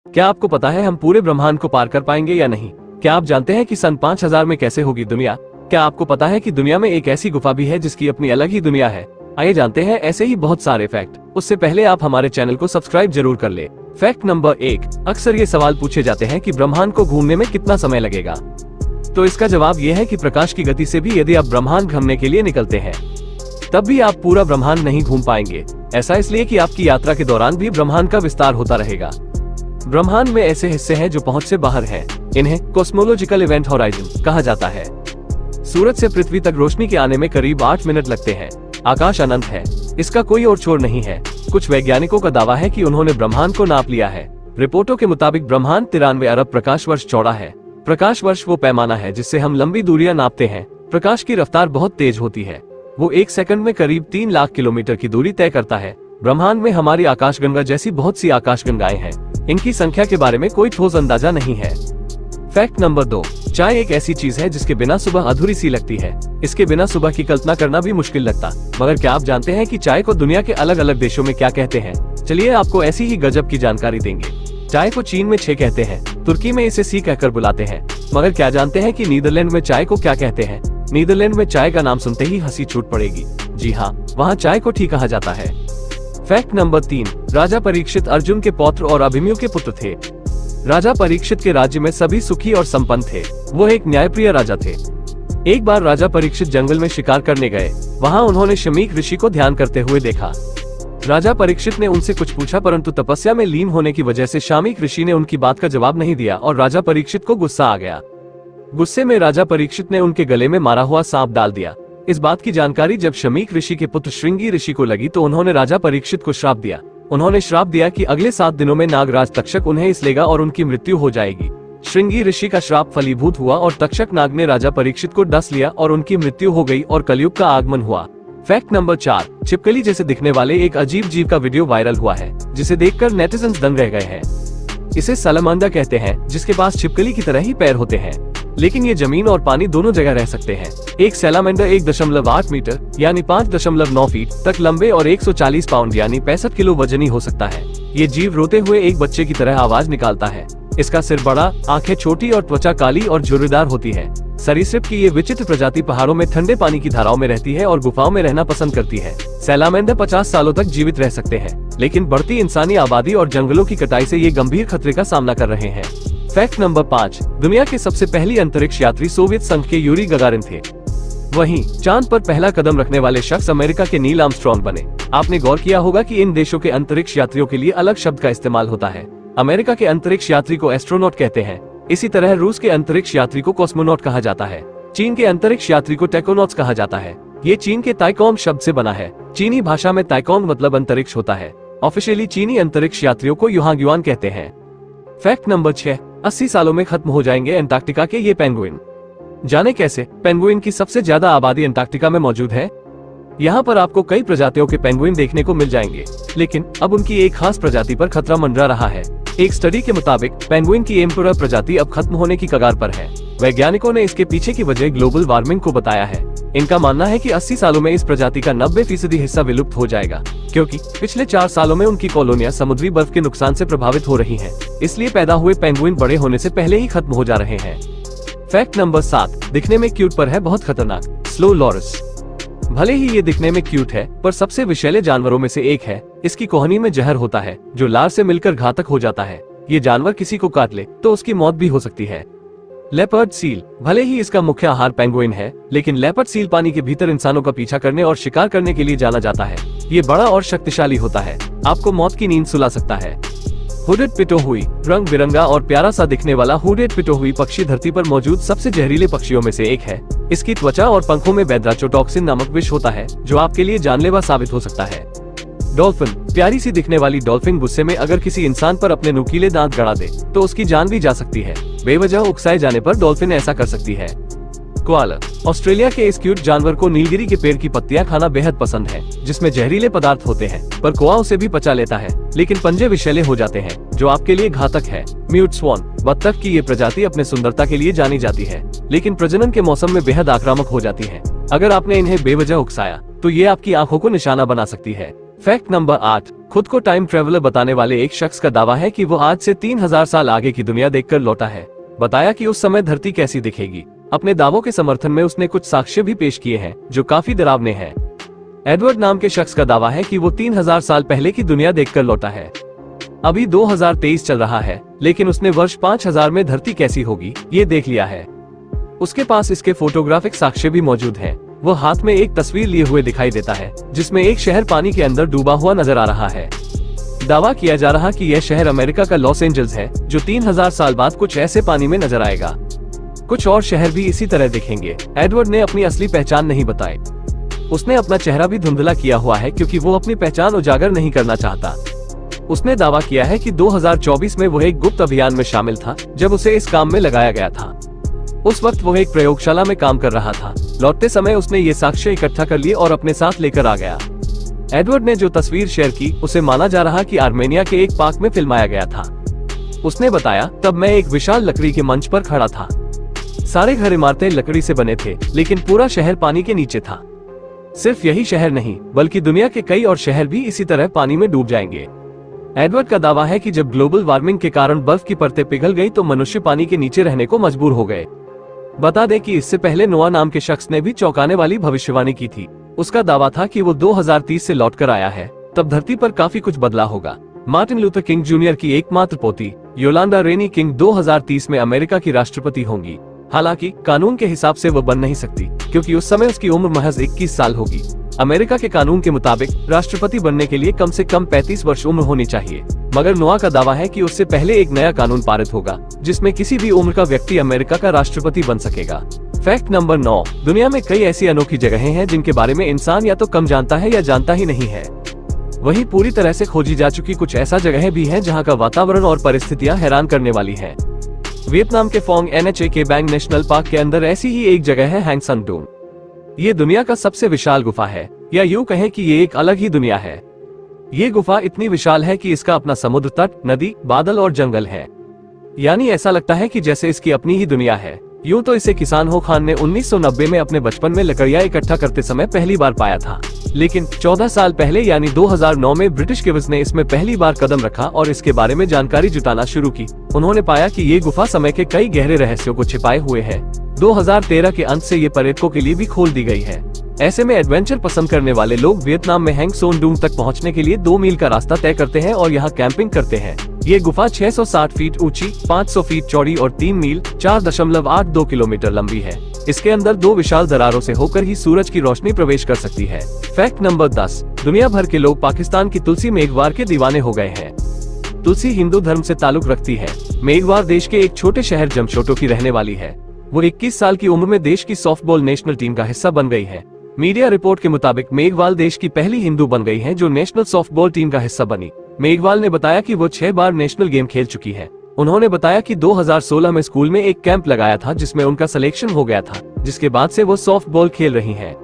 क्या आपको पता है हम पूरे ब्रह्मांड को पार कर पाएंगे या नहीं? क्या आप जानते हैं कि सन 5000 में कैसे होगी दुनिया? क्या आपको पता है कि दुनिया में एक ऐसी गुफा भी है जिसकी अपनी अलग ही दुनिया है? आइए जानते हैं ऐसे ही बहुत सारे फैक्ट। उससे पहले आप हमारे चैनल को सब्सक्राइब जरूर कर ले। फैक्ट नंबर 1, अक्सर ये सवाल पूछे जाते हैं कि ब्रह्मांड को घूमने में कितना समय लगेगा। तो इसका जवाब ये है कि प्रकाश की गति से भी यदि आप ब्रह्मांड घूमने के लिए निकलते हैं तब भी आप पूरा ब्रह्मांड नहीं घूम पाएंगे। ऐसा इसलिए कि आपकी यात्रा के दौरान भी ब्रह्मांड का विस्तार होता रहेगा। ब्रह्मांड में ऐसे हिस्से हैं जो पहुंच से बाहर हैं। इन्हें कॉस्मोलॉजिकल इवेंट होराइजन कहा जाता है। सूरज से पृथ्वी तक रोशनी के आने में करीब 8 मिनट लगते हैं। आकाश अनंत है, इसका कोई और छोर नहीं है। कुछ वैज्ञानिकों का दावा है कि उन्होंने ब्रह्मांड को नाप लिया है। रिपोर्टों के मुताबिक ब्रह्मांड 93 अरब प्रकाश वर्ष चौड़ा है। प्रकाश वर्ष वो पैमाना है जिससे हम लंबी दूरियां नापते हैं। प्रकाश की रफ्तार बहुत तेज होती है, वो 1 सेकंड में करीब 3 लाख किलोमीटर की दूरी तय करता है। ब्रह्मांड में हमारी आकाशगंगा जैसी बहुत सी आकाशगंगाएं हैं। इनकी संख्या के बारे में कोई ठोस अंदाजा नहीं है। फैक्ट नंबर 2, चाय एक ऐसी चीज है जिसके बिना सुबह अधूरी सी लगती है। इसके बिना सुबह की कल्पना करना भी मुश्किल लगता। मगर क्या आप जानते हैं कि चाय को दुनिया के अलग अलग देशों में क्या कहते हैं? चलिए आपको ऐसी ही गजब की जानकारी देंगे। चाय को चीन में छे कहते हैं, तुर्की में इसे सी कहकर बुलाते हैं। मगर क्या जानते हैं कि नीदरलैंड में चाय को क्या कहते हैं? नीदरलैंड में चाय का नाम सुनते ही हंसी छूट पड़ेगी। जी हाँ, वहाँ चाय को ठी कहा जाता है। फैक्ट नंबर 3, राजा परीक्षित अर्जुन के पौत्र और अभिमन्यु के पुत्र थे। राजा परीक्षित के राज्य में सभी सुखी और संपन्न थे। वो एक न्यायप्रिय राजा थे। एक बार राजा परीक्षित जंगल में शिकार करने गए। वहाँ उन्होंने शमीक ऋषि को ध्यान करते हुए देखा। राजा परीक्षित ने उनसे कुछ पूछा, परंतु तपस्या में लीन होने की वजह से शमीक ऋषि ने उनकी बात का जवाब नहीं दिया और राजा परीक्षित को गुस्सा आ गया। गुस्से में राजा परीक्षित ने उनके गले में मारा हुआ सांप डाल दिया। इस बात की जानकारी जब शमीक ऋषि के पुत्र श्रृंगी ऋषि को लगी तो उन्होंने राजा परीक्षित को श्राप दिया। उन्होंने श्राप दिया कि अगले 7 दिनों में नागराज तक्षक उन्हें इस लेगा और उनकी मृत्यु हो जाएगी। श्रृंगी ऋषि का श्राप फलीभूत हुआ और तक्षक नाग ने राजा परीक्षित को डस लिया और उनकी मृत्यु हो गई और कलयुग का आगमन हुआ। फैक्ट नंबर 4, छिपकली जैसे दिखने वाले एक अजीब जीव का वीडियो वायरल हुआ है जिसे देखकर नेटिजन्स दंग रह गए हैं। इसे सलामांडा कहते हैं, जिसके पास छिपकली की तरह ही पैर होते हैं, लेकिन ये जमीन और पानी दोनों जगह रह सकते हैं। एक सैलामेंडर 1.8 मीटर यानी 5.9 फीट तक लंबे और 140 पाउंड यानी 65 किलो वजनी हो सकता है। ये जीव रोते हुए एक बच्चे की तरह आवाज निकालता है। इसका सिर बड़ा, आंखें छोटी और त्वचा काली और झुर्रीदार होती है। सरीसृप की ये विचित्र प्रजाति पहाड़ों में ठंडे पानी की धाराओं में रहती है और गुफाओं में रहना पसंद करती है। सैलामेंडर 50 सालों तक जीवित रह सकते हैं, लेकिन बढ़ती इंसानी आबादी और जंगलों की कटाई से ये गंभीर खतरे का सामना कर रहे हैं। फैक्ट नंबर 5, दुनिया के सबसे पहली अंतरिक्ष यात्री सोवियत संघ के यूरी गगारिन थे। वहीं चांद पर पहला कदम रखने वाले शख्स अमेरिका के नील आर्मस्ट्रॉन्ग बने। आपने गौर किया होगा कि इन देशों के अंतरिक्ष यात्रियों के लिए अलग शब्द का इस्तेमाल होता है। अमेरिका के अंतरिक्ष यात्री को एस्ट्रोनॉट कहते हैं। इसी तरह रूस के अंतरिक्ष यात्री को कॉस्मोनॉट कहा जाता है। चीन के अंतरिक्ष यात्री को टेकोनॉट्स कहा जाता है। ये चीन के ताइकॉम शब्द से बना है। चीनी भाषा में ताइकॉम मतलब अंतरिक्ष होता है। ऑफिशियली चीनी अंतरिक्ष यात्रियों को युहांग कहते हैं। फैक्ट नंबर 6, 80 सालों में खत्म हो जाएंगे अंटार्कटिका के ये पेंगुइन। जाने कैसे? पेंगुइन की सबसे ज्यादा आबादी अंटार्कटिका में मौजूद है। यहाँ पर आपको कई प्रजातियों के पेंगुइन देखने को मिल जाएंगे, लेकिन अब उनकी एक खास प्रजाति पर खतरा मंडरा रहा है। एक स्टडी के मुताबिक पेंगुइन की एम्पेरर प्रजाति अब खत्म होने की कगार पर है। वैज्ञानिकों ने इसके पीछे की वजह ग्लोबल वार्मिंग को बताया है। इनका मानना है कि 80 सालों में इस प्रजाति का 90% हिस्सा विलुप्त हो जाएगा, क्योंकि पिछले 4 सालों में उनकी कॉलोनियां समुद्री बर्फ के नुकसान से प्रभावित हो रही हैं। इसलिए पैदा हुए पेंगुइन बड़े होने से पहले ही खत्म हो जा रहे हैं। फैक्ट नंबर 7, दिखने में क्यूट पर है बहुत खतरनाक, स्लो लॉरस। भले ही ये दिखने में क्यूट है, पर सबसे विषैले जानवरों में से एक है। इसकी कोहनी में जहर होता है जो लार से मिलकर घातक हो जाता है। ये जानवर किसी को काट ले तो उसकी मौत भी हो सकती है। लेपर्ड सील, भले ही इसका मुख्य आहार पेंगुइन है, लेकिन लेपर्ड सील पानी के भीतर इंसानों का पीछा करने और शिकार करने के लिए जाना जाता है। ये बड़ा और शक्तिशाली होता है, आपको मौत की नींद सुला सकता है। हुडेड पिटोहुई, रंग बिरंगा और प्यारा सा दिखने वाला हुडेड पिटोहुई पक्षी धरती पर मौजूद सबसे जहरीले पक्षियों में से एक है। इसकी त्वचा और पंखों में बेंड्राचोटॉक्सिन नामक विष होता है जो आपके लिए जानलेवा साबित हो सकता है। डॉल्फिन, प्यारी सी दिखने वाली डॉल्फिन गुस्से में अगर किसी इंसान पर अपने नुकीले दांत गड़ा दे तो उसकी जान भी जा सकती है। बेवजह उकसाए जाने पर डॉल्फिन ऐसा कर सकती है। कोआला, ऑस्ट्रेलिया के इस क्यूट जानवर को नीलगिरी के पेड़ की पत्तियां खाना बेहद पसंद है, जिसमें जहरीले पदार्थ होते हैं, पर कोआ उसे भी पचा लेता है, लेकिन पंजे विषैले हो जाते हैं जो आपके लिए घातक है। म्यूट स्वॉन, बत्तख की ये प्रजाति अपने सुंदरता के लिए जानी जाती है, लेकिन प्रजनन के मौसम में बेहद आक्रामक हो जाती है। अगर आपने इन्हें बेवजह उकसाया तो ये आपकी आंखों को निशाना बना सकती है। फैक्ट नंबर 8, खुद को टाइम ट्रेवलर बताने वाले एक शख्स का दावा है कि वो आज से 3000 साल आगे की दुनिया देखकर लौटा है। बताया कि उस समय धरती कैसी दिखेगी। अपने दावों के समर्थन में उसने कुछ साक्ष्य भी पेश किए हैं जो काफी डरावने हैं। एडवर्ड नाम के शख्स का दावा है कि वो 3000 साल पहले की दुनिया देखकर लौटा है। अभी 2023 चल रहा है, लेकिन उसने वर्ष 5000 में धरती कैसी होगी ये देख लिया है। उसके पास इसके फोटोग्राफिक साक्ष्य भी मौजूद हैं। वो हाथ में एक तस्वीर लिए हुए दिखाई देता है जिसमें एक शहर पानी के अंदर डूबा हुआ नजर आ रहा है। दावा किया जा रहा कि यह शहर अमेरिका का लॉस एंजल्स है, जो 3000 साल बाद कुछ ऐसे पानी में नजर आएगा। कुछ और शहर भी इसी तरह दिखेंगे। एडवर्ड ने अपनी असली पहचान नहीं बताई। उसने अपना चेहरा भी धुंधला किया हुआ है क्योंकि वो अपनी पहचान उजागर नहीं करना चाहता। उसने दावा किया है कि 2024 में वो एक गुप्त अभियान में शामिल था जब उसे इस काम में लगाया गया था। उस वक्त वो एक प्रयोगशाला में काम कर रहा था। लौटते समय उसने ये साक्ष्य इकट्ठा कर लिए और अपने साथ लेकर आ गया। एडवर्ड ने जो तस्वीर शेयर की उसे माना जा रहा कि आर्मेनिया के एक पार्क में फिल्माया गया था। उसने बताया, तब मैं एक विशाल लकड़ी के मंच पर खड़ा था। सारे घर इमारतें लकड़ी से बने थे, लेकिन पूरा शहर पानी के नीचे था। सिर्फ यही शहर नहीं, बल्कि दुनिया के कई और शहर भी इसी तरह पानी में डूब जाएंगे। एडवर्ड का दावा है कि जब ग्लोबल वार्मिंग के कारण बर्फ की परतें पिघल गई तो मनुष्य पानी के नीचे रहने को मजबूर हो गए। बता दें कि इससे पहले नोआ नाम के शख्स ने भी चौंकाने वाली भविष्यवाणी की थी। उसका दावा था कि वो 2030 से लौटकर आया है, तब धरती पर काफी कुछ बदला होगा। मार्टिन लूथर किंग जूनियर की एकमात्र पोती योलांडा रेनी किंग 2030 में अमेरिका की राष्ट्रपति होंगी। हालांकि कानून के हिसाब से वो बन नहीं सकती क्योंकि उस समय उसकी उम्र महज 21 साल होगी। अमेरिका के कानून के मुताबिक राष्ट्रपति बनने के लिए कम से कम 35 वर्ष उम्र होनी चाहिए। मगर नोआ का दावा है कि उससे पहले एक नया कानून पारित होगा जिसमें किसी भी उम्र का व्यक्ति अमेरिका का राष्ट्रपति बन सकेगा। फैक्ट नंबर 9, दुनिया में कई ऐसी अनोखी जगहें हैं जिनके बारे में इंसान या तो कम जानता है या जानता ही नहीं है। वहीं पूरी तरह से खोजी जा चुकी कुछ ऐसा जगहें भी हैं जहां का वातावरण और परिस्थितियां हैरान करने वाली हैं। वियतनाम के फोंग NHA के बैंग नेशनल पार्क के अंदर ऐसी ही एक जगह है हैंग सम डून। ये दुनिया का सबसे विशाल गुफा है, या यूं कहें कि ये एक अलग ही दुनिया है। ये गुफा इतनी विशाल है कि इसका अपना समुद्र तट, नदी, बादल और जंगल है। यानी ऐसा लगता है कि जैसे इसकी अपनी ही दुनिया है। यूं तो इसे किसान हो खान ने 1990 में अपने बचपन में लकड़ियां इकट्ठा करते समय पहली बार पाया था, लेकिन 14 साल पहले यानी 2009 में ब्रिटिश गिवर्स ने इसमें पहली बार कदम रखा और इसके बारे में जानकारी जुटाना शुरू की। उन्होंने पाया कि ये गुफा समय के कई गहरे रहस्यों को छिपाए हुए है। 2013 के अंत से ये पर्यटकों के लिए भी खोल दी गई है। ऐसे में एडवेंचर पसंद करने वाले लोग वियतनाम में हैंग सम डून तक पहुंचने के लिए 2 मील का रास्ता तय करते हैं और यहाँ कैंपिंग करते हैं। ये गुफा 660 फीट ऊंची, 500 फीट चौड़ी और 3 मील 4.82 किलोमीटर लंबी है। इसके अंदर 2 विशाल दरारों से होकर ही सूरज की रोशनी प्रवेश कर सकती है। फैक्ट नंबर 10, दुनिया भर के लोग पाकिस्तान की तुलसी मेघवार के दीवाने हो गए हैं। तुलसी हिंदू धर्म से ताल्लुक रखती है। मेघवार देश के एक छोटे शहर जमशोटो की रहने वाली है। वो 21 साल की उम्र में देश की सॉफ्टबॉल नेशनल टीम का हिस्सा बन गई है। मीडिया रिपोर्ट के मुताबिक मेघवाल देश की पहली हिंदू बन गई है जो नेशनल सॉफ्टबॉल टीम का हिस्सा बनी। मेघवाल ने बताया कि वो 6 बार नेशनल गेम खेल चुकी है। उन्होंने बताया कि 2016 में स्कूल में एक कैंप लगाया था जिसमें उनका सिलेक्शन हो गया था, जिसके बाद से वो सॉफ्टबॉल खेल रही हैं।